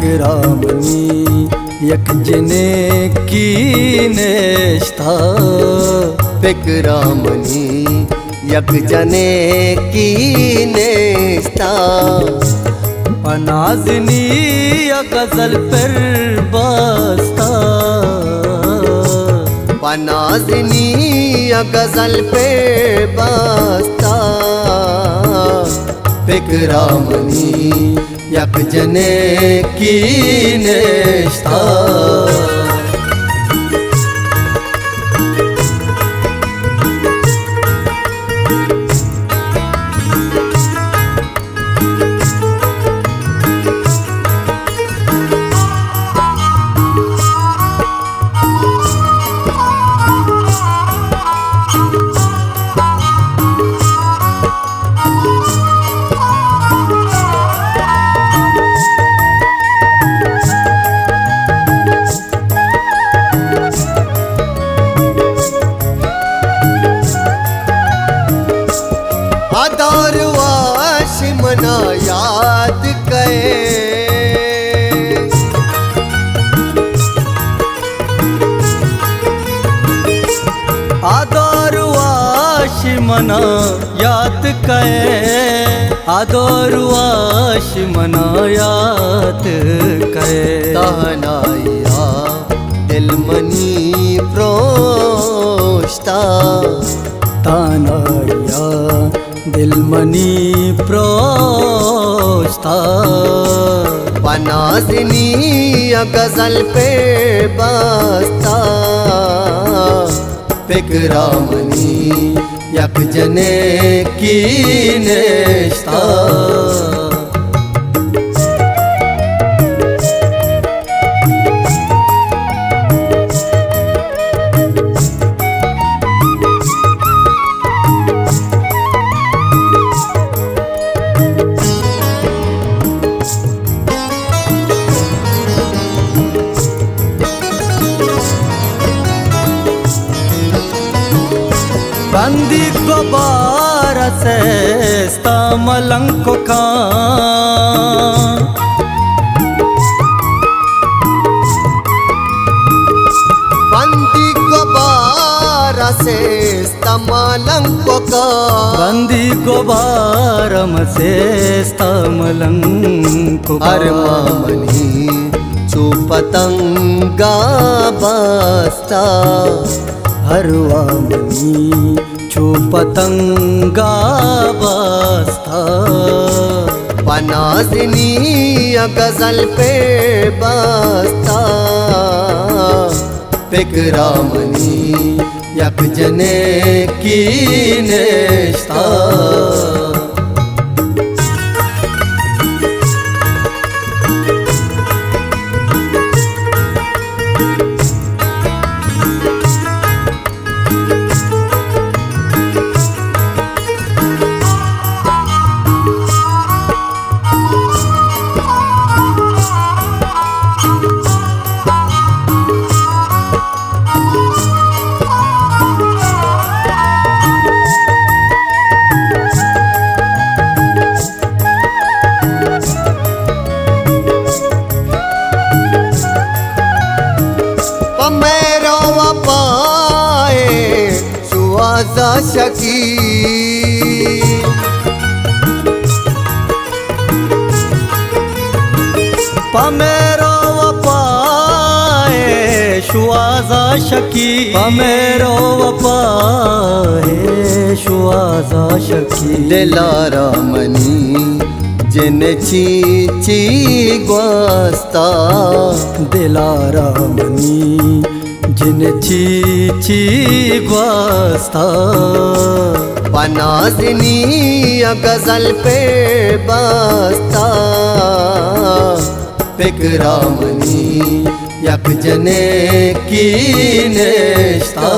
फिकरामनी यक जने की नेस्ता फिकरामनी यक जने की नेस्ता पनाजनी या गजल पर बस्ता पनाजनी या गजल पे बस्ता फिकरामनी यक जने की नेस्ता आदर वाश मना याद करे आदर वाश मना याद करे आदर वाश मना याद करे तहनाया दिल मनी प्रोष्टा तानाया दिलमनी प्रोस्ता पनाजनी गजल पे बस्ता फिकरामनी यक जने की नेस्ता बंदी को बार से मलंग को बंदी को बार से मलंग को बंदी को बारम से मलंग को अरमामनी चू पतंगा बस्ता हरवामनी छो पतंगा बस्ता पनाजनी गजल पे बस्ता फिकरामनी यक जने की नेस्ता मेरो पाए सुवाजा शकी पमेरो पाए शुआजा शकी पमेरो पाए शुआजा शकी दिलारामनी जिन ची ग्वास्ता दिलारामनी जिन ची ग्वास्ता पनाजनी गजल पे बस्ता फिकरामनी यक जने की नेस्ता